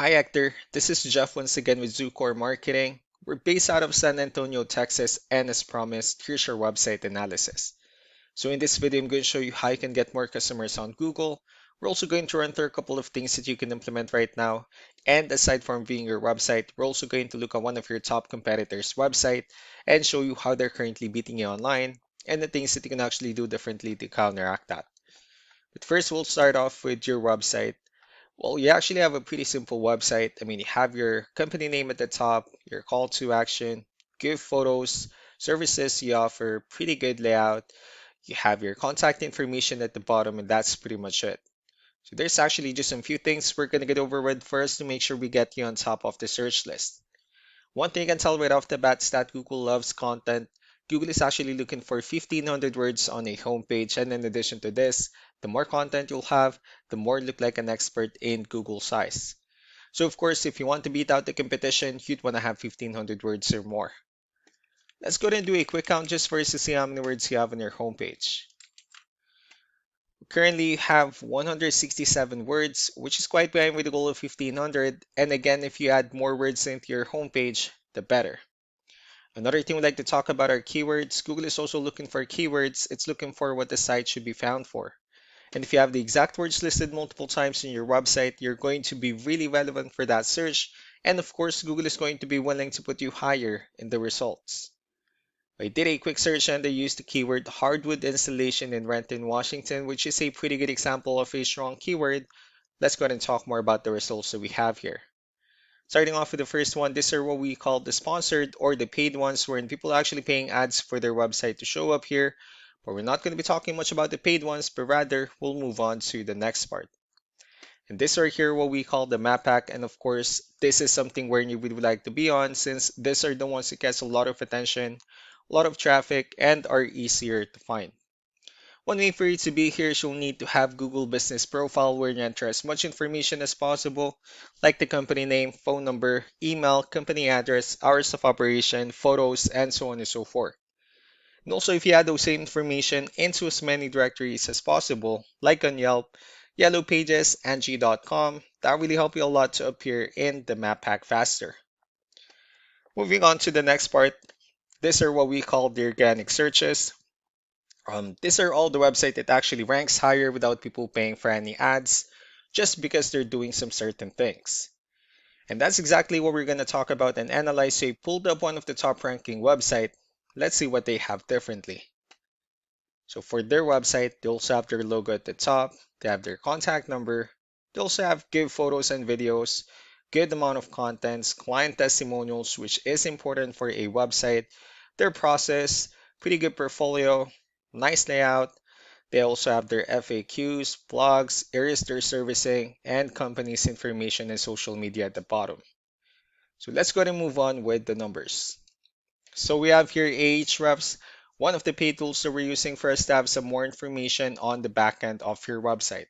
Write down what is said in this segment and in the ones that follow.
Hi Hector, this is Jeff once again with Zucore Marketing. We're based out of San Antonio, Texas, and as promised, here's your website analysis. So in this video, I'm going to show you how you can get more customers on Google. We're also going to run through a couple of things that you can implement right now. And aside from viewing your website, we're also going to look at one of your top competitors' website and show you how they're currently beating you online and the things that you can actually do differently to counteract that. But first, we'll start off with your website. Well, you actually have a pretty simple website. I mean, you have your company name at the top, your call to action, give photos, services you offer, pretty good layout. You have your contact information at the bottom, and that's pretty much it. So there's actually just a few things we're going to get over with first to make sure we get you on top of the search list. One thing you can tell right off the bat is that Google loves content. Google is actually looking for 1,500 words on a homepage, and in addition to this, the more content you'll have, the more you look like an expert in Google size. So of course, if you want to beat out the competition, you'd want to have 1,500 words or more. Let's go ahead and do a quick count just first to see how many words you have on your homepage. Currently, you have 167 words, which is quite behind with the goal of 1,500. And again, if you add more words into your homepage, the better. Another thing we'd like to talk about are keywords. Google is also looking for keywords. It's looking for what the site should be found for. And if you have the exact words listed multiple times in your website, you're going to be really relevant for that search. And of course, Google is going to be willing to put you higher in the results. I did a quick search and I used the keyword hardwood installation in Renton, Washington, which is a pretty good example of a strong keyword. Let's go ahead and talk more about the results that we have here. Starting off with the first one, these are what we call the sponsored or the paid ones, wherein people are actually paying ads for their website to show up here. But we're not going to be talking much about the paid ones, but rather we'll move on to the next part. And these are here what we call the map pack. And of course, this is something where you would like to be on since these are the ones that gets a lot of attention, a lot of traffic, and are easier to find. One way for you to be here is you'll need to have Google Business Profile where you enter as much information as possible, like the company name, phone number, email, company address, hours of operation, photos, and so on and so forth. And also, if you add those same information into as many directories as possible, like on Yelp, Yellow Pages, Angie.com, that really help you a lot to appear in the map pack faster. Moving on to the next part, these are what we call the organic searches. These are all the website that actually ranks higher without people paying for any ads, just because they're doing some certain things. And that's exactly what we're going to talk about and analyze. So I pulled up one of the top ranking website. Let's see what they have differently. So for their website, they also have their logo at the top. They have their contact number. They also have give photos and videos, good amount of contents, client testimonials, which is important for a website, their process, pretty good portfolio, nice layout. They also have their FAQs, blogs, areas they're servicing, and company's information and social media at the bottom. So let's go ahead and move on with the numbers. So we have here Ahrefs, one of the paid tools that we're using for us to have some more information on the back end of your website.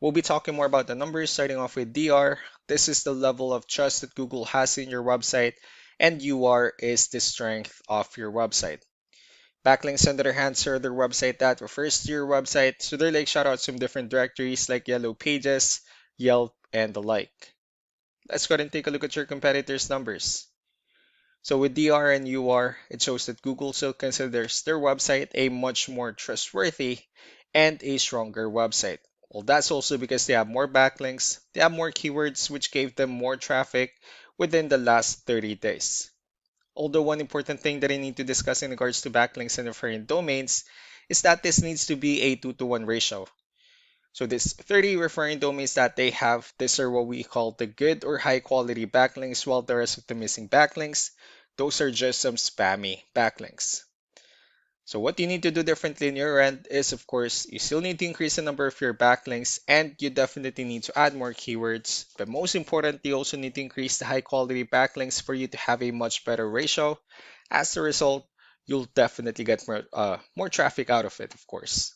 We'll be talking more about the numbers, starting off with DR. This is the level of trust that Google has in your website, and UR is the strength of your website. Backlinks, on the other hand, are their website that refers to your website, so they're like shoutouts from different directories like Yellow Pages, Yelp, and the like. Let's go ahead and take a look at your competitors' numbers. So with DR and UR, it shows that Google still considers their website a much more trustworthy and a stronger website. Well, that's also because they have more backlinks, they have more keywords, which gave them more traffic within the last 30 days. Although one important thing that I need to discuss in regards to backlinks and referring domains is that this needs to be a 2-to-1 ratio. So this 30 referring domains that they have, these are what we call the good or high quality backlinks, while the rest of the missing backlinks, those are just some spammy backlinks. So what you need to do differently in your end is, of course, you still need to increase the number of your backlinks and you definitely need to add more keywords. But most importantly, you also need to increase the high quality backlinks for you to have a much better ratio. As a result, you'll definitely get more traffic out of it, of course.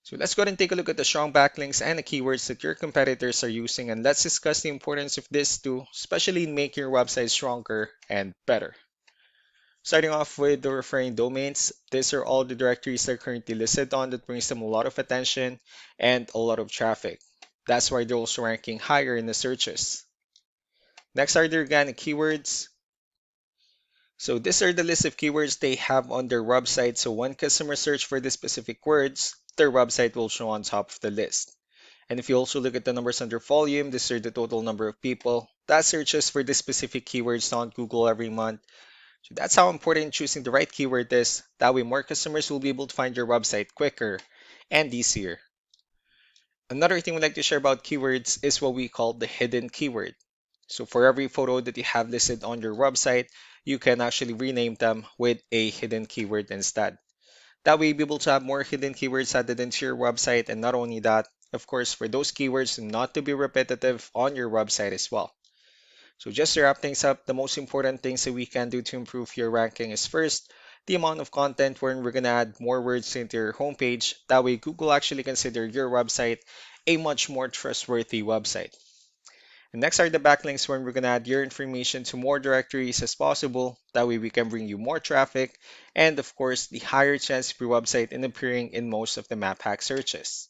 So let's go ahead and take a look at the strong backlinks and the keywords that your competitors are using, and let's discuss the importance of this too, especially in making your website stronger and better. Starting off with the referring domains, these are all the directories they're currently listed on that brings them a lot of attention and a lot of traffic. That's why they're also ranking higher in the searches. Next are the organic keywords. So these are the list of keywords they have on their website. So when customers search for the specific words, their website will show on top of the list. And if you also look at the numbers under volume, these are the total number of people that searches for the specific keywords on Google every month. So that's how important choosing the right keyword is. That way more customers will be able to find your website quicker and easier. Another thing we'd like to share about keywords is what we call the hidden keyword. So for every photo that you have listed on your website, you can actually rename them with a hidden keyword instead. That way you'll be able to have more hidden keywords added into your website, and not only that, of course, for those keywords not to be repetitive on your website as well. So just to wrap things up, the most important things that we can do to improve your ranking is first, the amount of content wherein we're going to add more words into your homepage. That way Google actually consider your website a much more trustworthy website. And next are the backlinks wherein we're going to add your information to more directories as possible. That way we can bring you more traffic and of course the higher chance of your website in appearing in most of the map hack searches.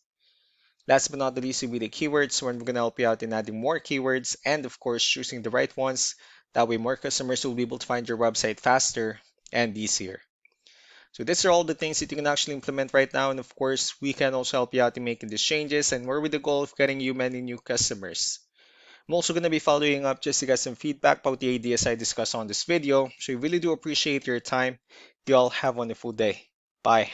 Last but not the least will be the keywords when we're going to help you out in adding more keywords and of course choosing the right ones. That way more customers will be able to find your website faster and easier. So these are all the things that you can actually implement right now, and of course we can also help you out in making these changes, and we're with the goal of getting you many new customers. I'm also going to be following up just to get some feedback about the ideas I discussed on this video. So I really do appreciate your time. You all have a wonderful day. Bye.